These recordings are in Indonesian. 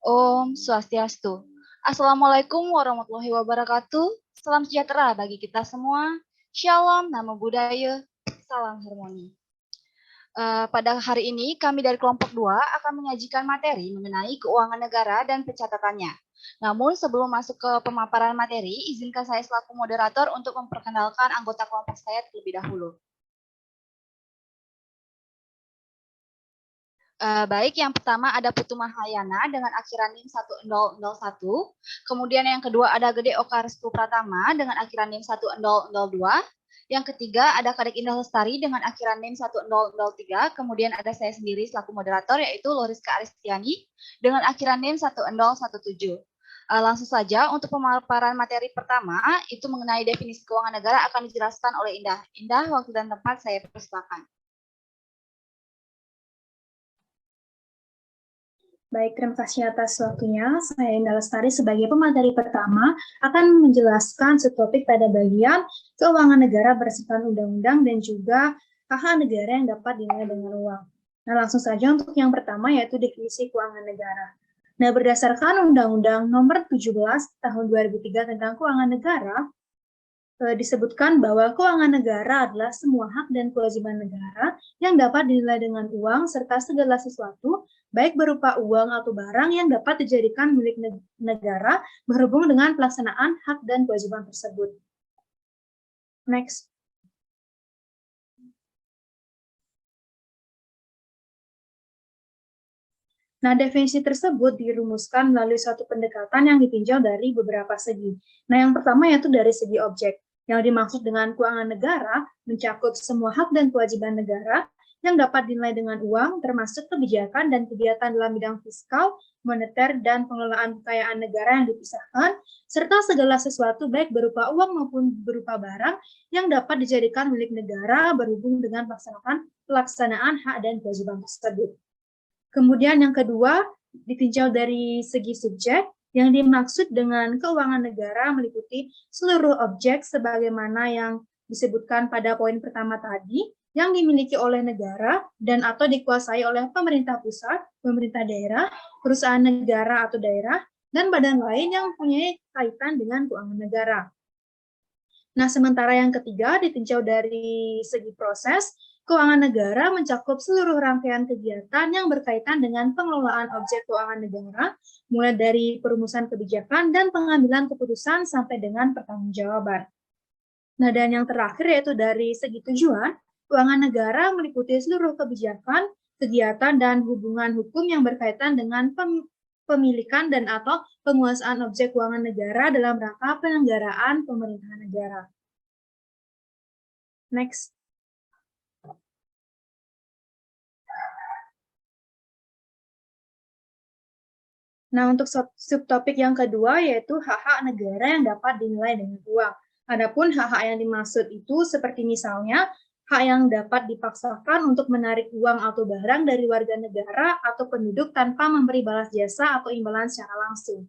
Om Swastiastu. Assalamualaikum warahmatullahi wabarakatuh. Salam sejahtera bagi kita semua. Shalom, Namo Buddhaya, salam harmoni. Pada hari ini kami dari kelompok 2 akan menyajikan materi mengenai keuangan negara dan pencatatannya. Namun sebelum masuk ke pemaparan materi, izinkan saya selaku moderator untuk memperkenalkan anggota kelompok saya terlebih dahulu. Baik, yang pertama ada Putu Mahayana dengan akhiran NIM 1001. Kemudian yang kedua ada Gede Oka Restu Pratama dengan akhiran NIM 1002. Yang ketiga ada Kadek Indah Lestari dengan akhiran NIM 1003. Kemudian ada saya sendiri selaku moderator yaitu Loriska Aristiani dengan akhiran NIM 1017. Langsung saja untuk pemaparan materi pertama itu mengenai definisi keuangan negara akan dijelaskan oleh Indah. Indah, waktu dan tempat saya persilakan. Baik, terima kasih atas waktunya. Saya Indah Lestari sebagai pemateri pertama akan menjelaskan subtopik pada bagian keuangan negara berdasarkan undang-undang dan juga hak-hak negara yang dapat dinilai dengan uang. Nah, langsung saja untuk yang pertama yaitu definisi keuangan negara. Nah, berdasarkan Undang-Undang Nomor 17 Tahun 2003 tentang Keuangan Negara, disebutkan bahwa keuangan negara adalah semua hak dan kewajiban negara yang dapat dinilai dengan uang serta segala sesuatu, baik berupa uang atau barang yang dapat dijadikan milik negara berhubung dengan pelaksanaan hak dan kewajiban tersebut. Next. Nah, definisi tersebut dirumuskan melalui suatu pendekatan yang ditinjau dari beberapa segi. Nah, yang pertama yaitu dari segi objek. Yang dimaksud dengan keuangan negara mencakup semua hak dan kewajiban negara yang dapat dinilai dengan uang, termasuk kebijakan dan kegiatan dalam bidang fiskal, moneter, dan pengelolaan kekayaan negara yang dipisahkan, serta segala sesuatu baik berupa uang maupun berupa barang yang dapat dijadikan milik negara berhubung dengan pelaksanaan hak dan kewajiban tersebut. Kemudian yang kedua, ditinjau dari segi subjek, yang dimaksud dengan keuangan negara meliputi seluruh objek sebagaimana yang disebutkan pada poin pertama tadi, yang dimiliki oleh negara dan atau dikuasai oleh pemerintah pusat, pemerintah daerah, perusahaan negara atau daerah, dan badan lain yang mempunyai kaitan dengan keuangan negara. Nah, sementara yang ketiga ditinjau dari segi proses, keuangan negara mencakup seluruh rangkaian kegiatan yang berkaitan dengan pengelolaan objek keuangan negara, mulai dari perumusan kebijakan dan pengambilan keputusan sampai dengan pertanggungjawaban. Nah, dan yang terakhir yaitu dari segi tujuan, keuangan negara meliputi seluruh kebijakan, kegiatan, dan hubungan hukum yang berkaitan dengan pemilikan dan atau penguasaan objek keuangan negara dalam rangka penyelenggaraan pemerintahan negara. Next. Nah, untuk subtopik yang kedua yaitu hak-hak negara yang dapat dinilai dengan uang. Adapun hak-hak yang dimaksud itu seperti misalnya hak yang dapat dipaksakan untuk menarik uang atau barang dari warga negara atau penduduk tanpa memberi balas jasa atau imbalan secara langsung.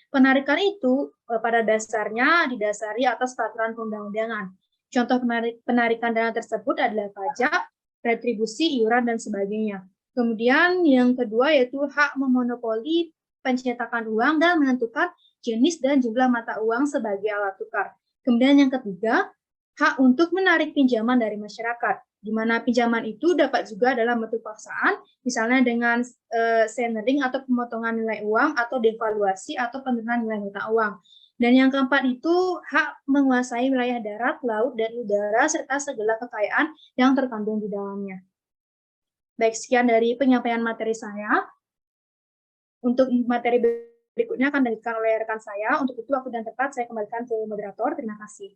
Penarikan itu pada dasarnya didasari atas peraturan perundang-undangan. Contoh penarikan dana tersebut adalah pajak, retribusi, iuran, dan sebagainya. Kemudian yang kedua yaitu hak memonopoli pencetakan uang dan menentukan jenis dan jumlah mata uang sebagai alat tukar. Kemudian yang ketiga, hak untuk menarik pinjaman dari masyarakat, di mana pinjaman itu dapat juga dalam bentuk paksaan, misalnya dengan centering atau pemotongan nilai uang atau devaluasi atau penurunan nilai mata uang. Dan yang keempat itu hak menguasai wilayah darat, laut, dan udara serta segala kekayaan yang terkandung di dalamnya. Baik, sekian dari penyampaian materi saya. Untuk materi berikutnya akan dilanjutkan oleh rekan saya. Untuk itu, waktu dan tempat saya kembalikan ke moderator. Terima kasih.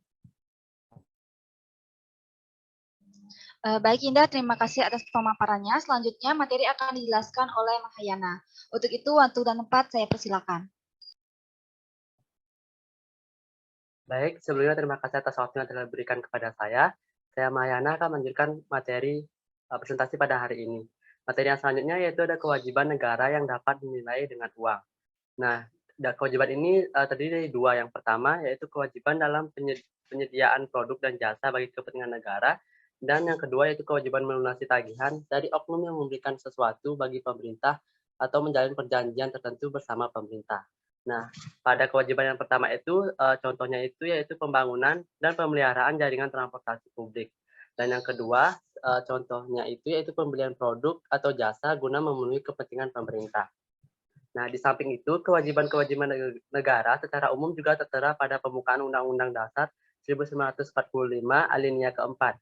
Baik Indah, terima kasih atas pemaparannya. Selanjutnya materi akan dijelaskan oleh Mahayana. Untuk itu waktu dan tempat saya persilakan. Baik, sebelumnya terima kasih atas waktu yang telah diberikan kepada saya. Saya Mahayana akan melanjutkan materi presentasi pada hari ini. Materi yang selanjutnya yaitu ada kewajiban negara yang dapat dinilai dengan uang. Nah, kewajiban ini terdiri dari dua. Yang pertama yaitu kewajiban dalam penyediaan produk dan jasa bagi kepentingan negara. Dan yang kedua yaitu kewajiban melunasi tagihan dari oknum yang memberikan sesuatu bagi pemerintah atau menjalin perjanjian tertentu bersama pemerintah. Nah, pada kewajiban yang pertama itu, contohnya itu yaitu pembangunan dan pemeliharaan jaringan transportasi publik. Dan yang kedua, contohnya itu yaitu pembelian produk atau jasa guna memenuhi kepentingan pemerintah. Nah, di samping itu, kewajiban-kewajiban negara secara umum juga tertera pada pembukaan Undang-Undang Dasar 1945 alinea keempat.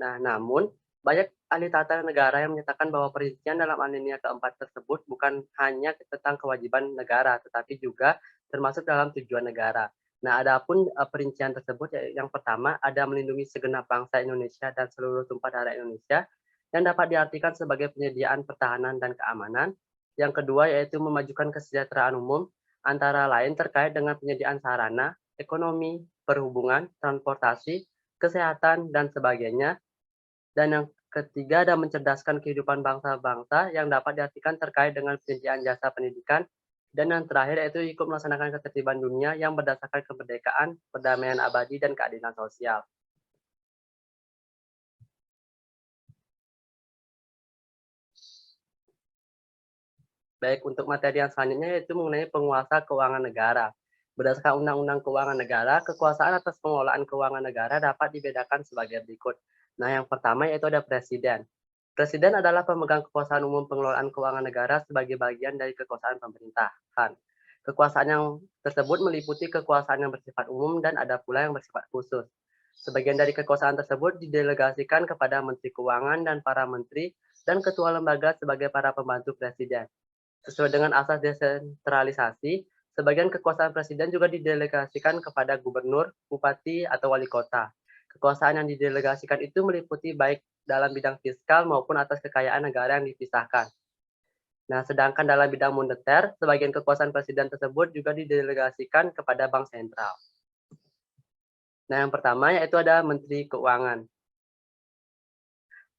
Nah, namun banyak ahli tata negara yang menyatakan bahwa perincian dalam alinea keempat tersebut bukan hanya tentang kewajiban negara, tetapi juga termasuk dalam tujuan negara. Nah, adapun perincian tersebut, yang pertama ada melindungi segenap bangsa Indonesia dan seluruh tumpah darah Indonesia, yang dapat diartikan sebagai penyediaan pertahanan dan keamanan. Yang kedua yaitu memajukan kesejahteraan umum, antara lain terkait dengan penyediaan sarana, ekonomi, perhubungan, transportasi, kesehatan, dan sebagainya. Dan yang ketiga ada mencerdaskan kehidupan bangsa-bangsa yang dapat diartikan terkait dengan penyediaan jasa pendidikan. Dan yang terakhir yaitu ikut melaksanakan ketertiban dunia yang berdasarkan kemerdekaan, perdamaian abadi, dan keadilan sosial. Baik, untuk materi yang selanjutnya yaitu mengenai penguasa keuangan negara. Berdasarkan Undang-Undang Keuangan Negara, kekuasaan atas pengelolaan keuangan negara dapat dibedakan sebagai berikut. Nah, yang pertama yaitu ada Presiden. Presiden adalah pemegang kekuasaan umum pengelolaan keuangan negara sebagai bagian dari kekuasaan pemerintahan. Kekuasaan yang tersebut meliputi kekuasaan yang bersifat umum dan ada pula yang bersifat khusus. Sebagian dari kekuasaan tersebut didelegasikan kepada Menteri Keuangan dan para menteri dan ketua lembaga sebagai para pembantu presiden. Sesuai dengan asas desentralisasi, sebagian kekuasaan presiden juga didelegasikan kepada gubernur, bupati, atau wali kota. Kekuasaan yang didelegasikan itu meliputi baik dalam bidang fiskal maupun atas kekayaan negara yang dipisahkan. Nah, sedangkan dalam bidang moneter, sebagian kekuasaan presiden tersebut juga didelegasikan kepada bank sentral. Nah, yang pertama yaitu ada Menteri Keuangan.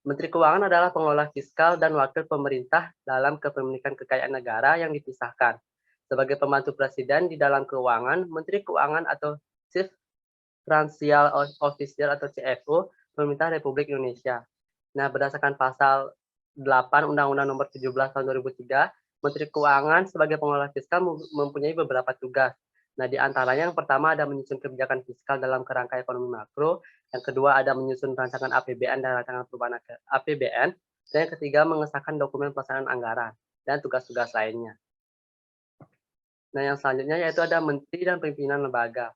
Menteri Keuangan adalah pengelola fiskal dan wakil pemerintah dalam kepemilikan kekayaan negara yang dipisahkan. Sebagai pembantu presiden di dalam keuangan, Menteri Keuangan atau Chief Financial Officer atau CFO Pemerintah Republik Indonesia. Nah, berdasarkan pasal 8 Undang-Undang Nomor 17 Tahun 2003, Menteri Keuangan sebagai pengelola fiskal mempunyai beberapa tugas. Nah, di antaranya yang pertama ada menyusun kebijakan fiskal dalam kerangka ekonomi makro, yang kedua ada menyusun rancangan APBN dan rancangan perubahan APBN, dan yang ketiga mengesahkan dokumen pelaksanaan anggaran dan tugas-tugas lainnya. Nah, yang selanjutnya yaitu ada menteri dan pimpinan lembaga.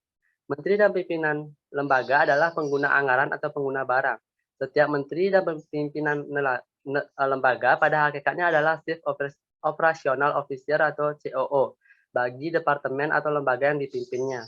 Menteri dan pimpinan lembaga adalah pengguna anggaran atau pengguna barang. Setiap menteri dan pimpinan lembaga pada hakikatnya adalah Chief Operational Officer atau COO bagi departemen atau lembaga yang dipimpinnya.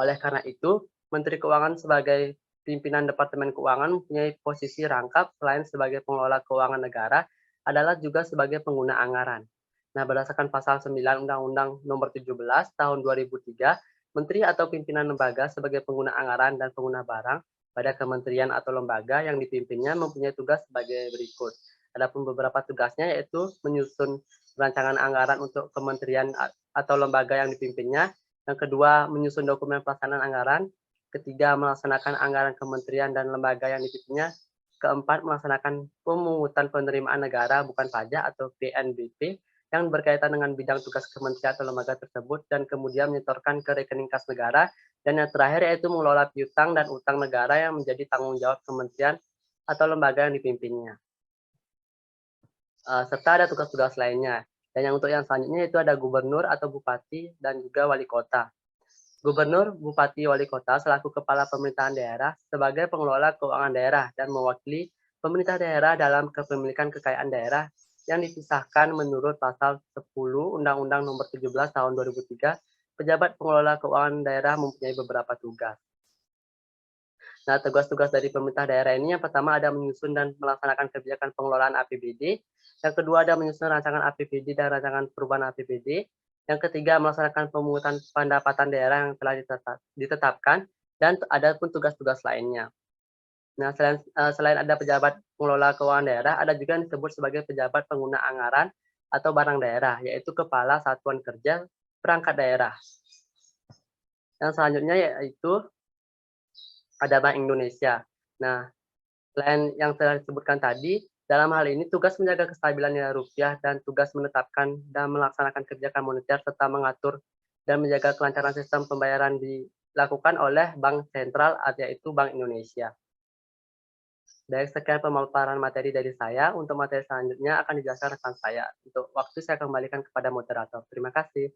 Oleh karena itu, Menteri Keuangan sebagai pimpinan Departemen Keuangan mempunyai posisi rangkap selain sebagai pengelola keuangan negara adalah juga sebagai pengguna anggaran. Nah, berdasarkan pasal 9 Undang-Undang Nomor 17 Tahun 2003, Menteri atau pimpinan lembaga sebagai pengguna anggaran dan pengguna barang pada kementerian atau lembaga yang dipimpinnya mempunyai tugas sebagai berikut. Adapun beberapa tugasnya yaitu menyusun rancangan anggaran untuk kementerian atau lembaga yang dipimpinnya. Yang kedua, menyusun dokumen pelaksanaan anggaran. Ketiga, melaksanakan anggaran kementerian dan lembaga yang dipimpinnya. Keempat, melaksanakan pemungutan penerimaan negara bukan pajak atau PNBP yang berkaitan dengan bidang tugas kementerian atau lembaga tersebut dan kemudian menyetorkan ke rekening kas negara. Dan yang terakhir yaitu mengelola piutang dan utang negara yang menjadi tanggung jawab kementerian atau lembaga yang dipimpinnya. Serta ada tugas-tugas lainnya. Dan yang untuk yang selanjutnya itu ada gubernur atau bupati dan juga wali kota. Gubernur, bupati, wali kota selaku kepala pemerintahan daerah sebagai pengelola keuangan daerah dan mewakili pemerintah daerah dalam kepemilikan kekayaan daerah yang dipisahkan menurut pasal 10 Undang-Undang Nomor 17 Tahun 2003. Pejabat pengelola keuangan daerah mempunyai beberapa tugas. Nah, tugas-tugas dari pemerintah daerah ini yang pertama ada menyusun dan melaksanakan kebijakan pengelolaan APBD, yang kedua ada menyusun rancangan APBD dan rancangan perubahan APBD, yang ketiga melaksanakan pemungutan pendapatan daerah yang telah ditetapkan, dan ada pun tugas-tugas lainnya. Nah, selain ada pejabat pengelola keuangan daerah, ada juga yang disebut sebagai pejabat pengguna anggaran atau barang daerah, yaitu Kepala Satuan Kerja Perangkat Daerah. Yang selanjutnya yaitu ada Bank Indonesia. Nah, selain yang telah disebutkan tadi, Dalam hal ini, tugas menjaga kestabilan nilai rupiah dan tugas menetapkan dan melaksanakan kebijakan moneter serta mengatur dan menjaga kelancaran sistem pembayaran dilakukan oleh Bank Sentral, yaitu Bank Indonesia. Baik, sekian pemaparan materi dari saya. Untuk materi selanjutnya akan dijelaskan rekan saya. Untuk waktu saya kembalikan kepada moderator. Terima kasih.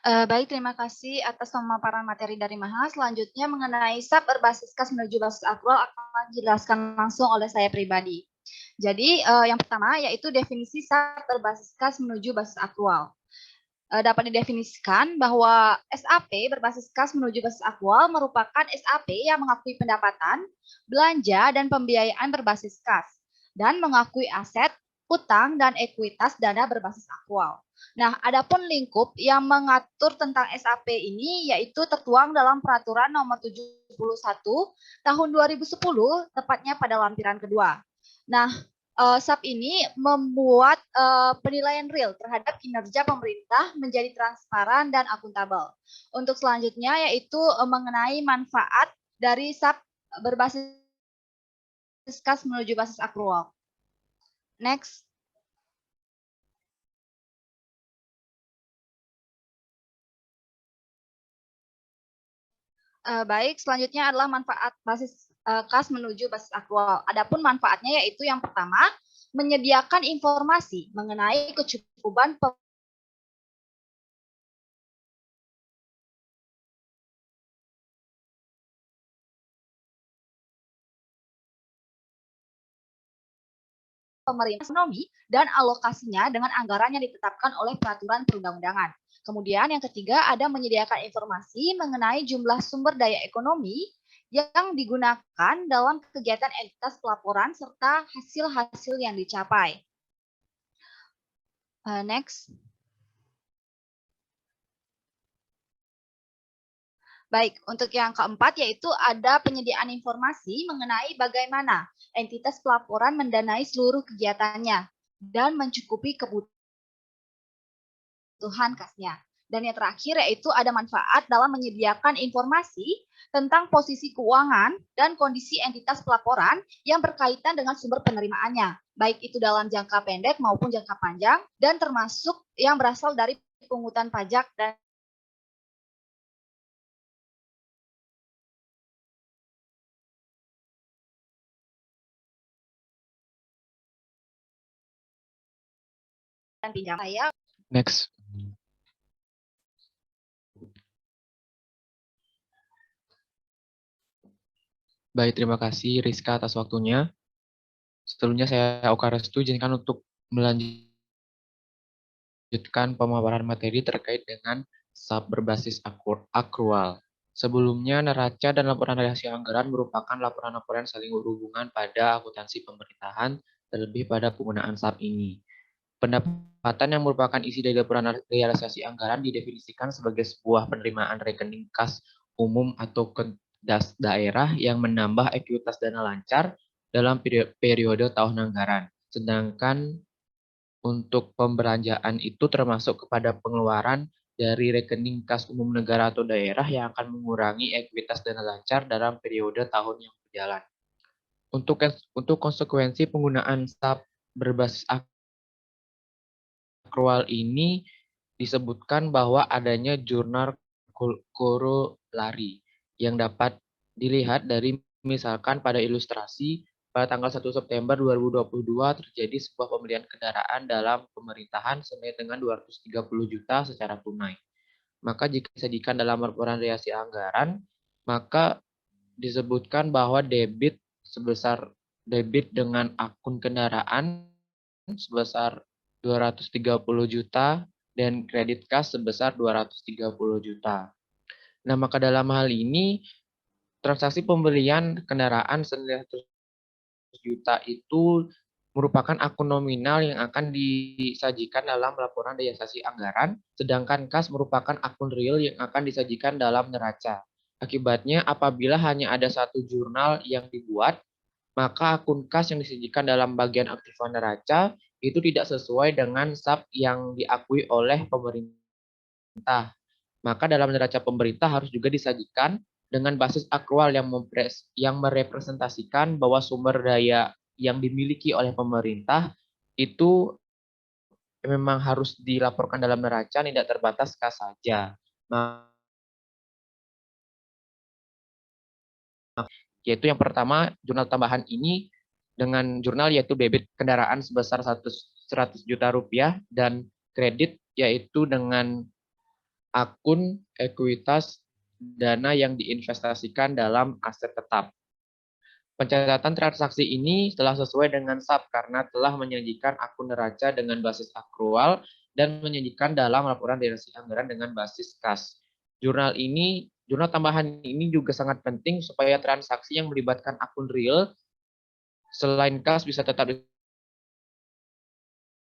Baik, terima kasih atas pemaparan materi dari Maha. Selanjutnya mengenai SAP berbasis kas menuju basis akrual akan dijelaskan langsung oleh saya pribadi. Jadi yang pertama yaitu definisi SAP berbasis kas menuju basis akrual. Dapat didefinisikan bahwa SAP berbasis kas menuju basis akrual merupakan SAP yang mengakui pendapatan, belanja, dan pembiayaan berbasis kas, dan mengakui aset, utang, dan ekuitas dana berbasis akrual. Nah, adapun lingkup yang mengatur tentang SAP ini yaitu tertuang dalam Peraturan Nomor 71 Tahun 2010, tepatnya pada lampiran kedua. Nah, SAP ini membuat penilaian real terhadap kinerja pemerintah menjadi transparan dan akuntabel. Untuk selanjutnya yaitu mengenai manfaat dari SAP berbasis kas menuju basis akrual. Next. Baik, selanjutnya adalah manfaat basis kas menuju basis akrual. Adapun manfaatnya yaitu yang pertama, menyediakan informasi mengenai kecukupan pemerintah ekonomi dan alokasinya dengan anggaran yang ditetapkan oleh peraturan perundang-undangan. Kemudian yang ketiga ada menyediakan informasi mengenai jumlah sumber daya ekonomi yang digunakan dalam kegiatan entitas pelaporan serta hasil-hasil yang dicapai. Next. Baik, untuk yang keempat yaitu ada penyediaan informasi mengenai bagaimana entitas pelaporan mendanai seluruh kegiatannya dan mencukupi kebutuhan kasnya. Dan yang terakhir yaitu ada manfaat dalam menyediakan informasi tentang posisi keuangan dan kondisi entitas pelaporan yang berkaitan dengan sumber penerimaannya, baik itu dalam jangka pendek maupun jangka panjang, dan termasuk yang berasal dari pungutan pajak dan pinjam. Saya Next. Baik, terima kasih Rizka atas waktunya. Sebelumnya saya Oka Restu izinkan untuk melanjutkan pemaparan materi terkait dengan SAP berbasis akrual. Sebelumnya, neraca dan laporan rahasia anggaran merupakan laporan-laporan saling berhubungan pada akuntansi pemerintahan, terlebih pada penggunaan SAP ini. Pendapatan yang merupakan isi dari laporan realisasi anggaran didefinisikan sebagai sebuah penerimaan rekening kas umum atau kas daerah yang menambah ekuitas dana lancar dalam periode tahun anggaran. Sedangkan untuk pembelanjaan itu termasuk kepada pengeluaran dari rekening kas umum negara atau daerah yang akan mengurangi ekuitas dana lancar dalam periode tahun yang berjalan. Untuk konsekuensi penggunaan SAP berbasis akrual ini disebutkan bahwa adanya jurnal korolari yang dapat dilihat dari misalkan pada ilustrasi pada tanggal 1 September 2022 terjadi sebuah pembelian kendaraan dalam pemerintahan senilai dengan 230 juta secara tunai. Maka jika disajikan dalam laporan realisasi anggaran, maka disebutkan bahwa debit dengan akun kendaraan sebesar 230 juta dan kredit kas sebesar 230 juta. Nah, maka dalam hal ini transaksi pembelian kendaraan senilai 100 juta itu merupakan akun nominal yang akan disajikan dalam laporan realisasi anggaran, sedangkan kas merupakan akun real yang akan disajikan dalam neraca. Akibatnya, apabila hanya ada satu jurnal yang dibuat, maka akun kas yang disajikan dalam bagian aktifan neraca itu tidak sesuai dengan SAP yang diakui oleh pemerintah. Maka dalam neraca pemerintah harus juga disajikan dengan basis akrual yang merepresentasikan bahwa sumber daya yang dimiliki oleh pemerintah itu memang harus dilaporkan dalam neraca tidak terbatas kas saja. Yaitu yang pertama, jurnal tambahan ini dengan jurnal yaitu debit kendaraan sebesar 100 juta rupiah dan kredit yaitu dengan akun ekuitas dana yang diinvestasikan dalam aset tetap. Pencatatan transaksi ini telah sesuai dengan SAP karena telah menyajikan akun neraca dengan basis akrual dan menyajikan dalam laporan realisasi anggaran dengan basis kas. Jurnal tambahan ini juga sangat penting supaya transaksi yang melibatkan akun real selain kas bisa tetap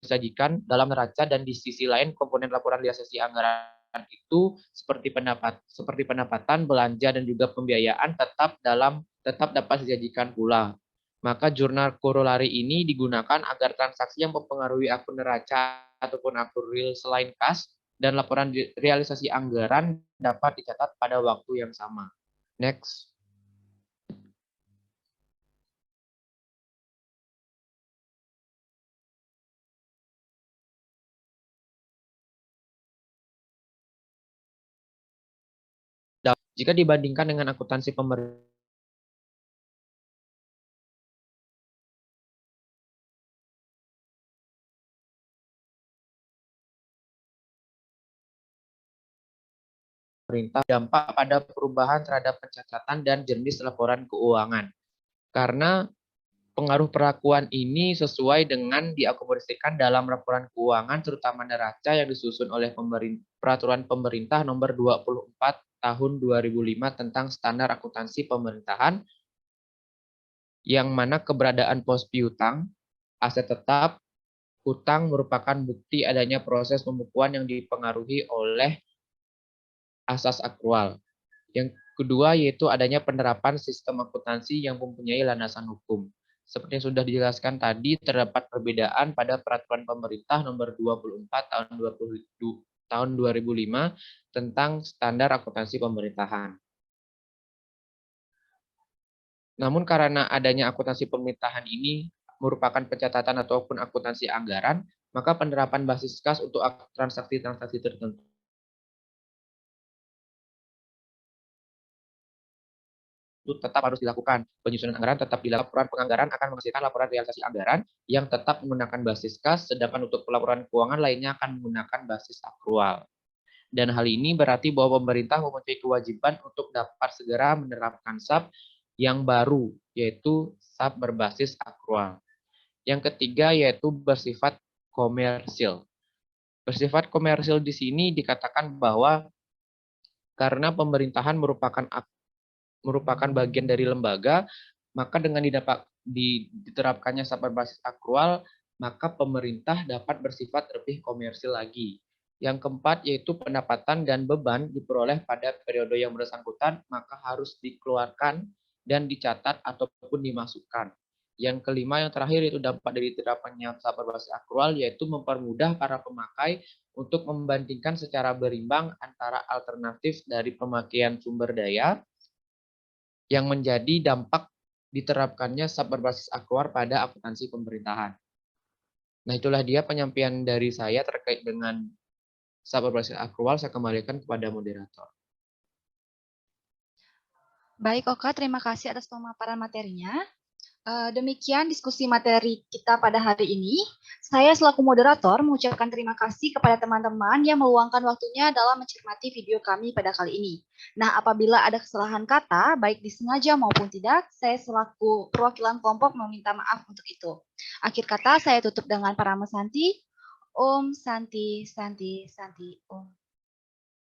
disajikan dalam neraca, dan di sisi lain komponen laporan realisasi anggaran itu seperti pendapatan, belanja, dan juga pembiayaan tetap dapat disajikan pula. Maka jurnal korolari ini digunakan agar transaksi yang mempengaruhi akun neraca ataupun akun real selain kas dan laporan realisasi anggaran dapat dicatat pada waktu yang sama. Next. Jika dibandingkan dengan akuntansi pemerintah dampak pada perubahan terhadap pencatatan dan jenis laporan keuangan. Karena pengaruh perlakuan ini sesuai dengan diakomodasikan dalam laporan keuangan terutama neraca yang disusun oleh Peraturan Pemerintah Nomor 24 Tahun 2005 tentang Standar Akuntansi Pemerintahan, yang mana keberadaan pos piutang, aset tetap, hutang merupakan bukti adanya proses pembukuan yang dipengaruhi oleh asas akrual. Yang kedua yaitu adanya penerapan sistem akuntansi yang mempunyai landasan hukum. Seperti yang sudah dijelaskan tadi, terdapat perbedaan pada Peraturan Pemerintah Nomor 24 Tahun 2005 tentang Standar Akuntansi Pemerintahan. Namun karena adanya akuntansi pemerintahan ini merupakan pencatatan ataupun akuntansi anggaran, maka penerapan basis kas untuk transaksi-transaksi tertentu itu tetap harus dilakukan. Penyusunan anggaran tetap dilakukan. Laporan penganggaran akan menghasilkan laporan realisasi anggaran yang tetap menggunakan basis kas, sedangkan untuk pelaporan keuangan lainnya akan menggunakan basis akrual. Dan hal ini berarti bahwa pemerintah mempunyai kewajiban untuk dapat segera menerapkan SAP yang baru, yaitu SAP berbasis akrual. Yang ketiga yaitu bersifat komersil. Bersifat komersil di sini dikatakan bahwa karena pemerintahan merupakan bagian dari lembaga, maka dengan diterapkannya SAP berbasis akrual, maka pemerintah dapat bersifat lebih komersil lagi. Yang keempat yaitu pendapatan dan beban diperoleh pada periode yang bersangkutan, maka harus dikeluarkan dan dicatat ataupun dimasukkan. Yang kelima, yang terakhir yaitu dampak dari terapannya SAP berbasis akrual, yaitu mempermudah para pemakai untuk membandingkan secara berimbang antara alternatif dari pemakaian sumber daya yang menjadi dampak diterapkannya SAP berbasis akrual pada akuntansi pemerintahan. Nah, itulah dia penyampaian dari saya terkait dengan SAP berbasis akrual. Saya kembalikan kepada moderator. Baik, Oka, terima kasih atas pemaparan materinya. Demikian diskusi materi kita pada hari ini. Saya selaku moderator mengucapkan terima kasih kepada teman-teman yang meluangkan waktunya dalam mencermati video kami pada kali ini. Nah, apabila ada kesalahan kata, baik disengaja maupun tidak, saya selaku perwakilan kelompok meminta maaf untuk itu. Akhir kata, saya tutup dengan Parama Santi. Om Santi, Santi, Santi, Om.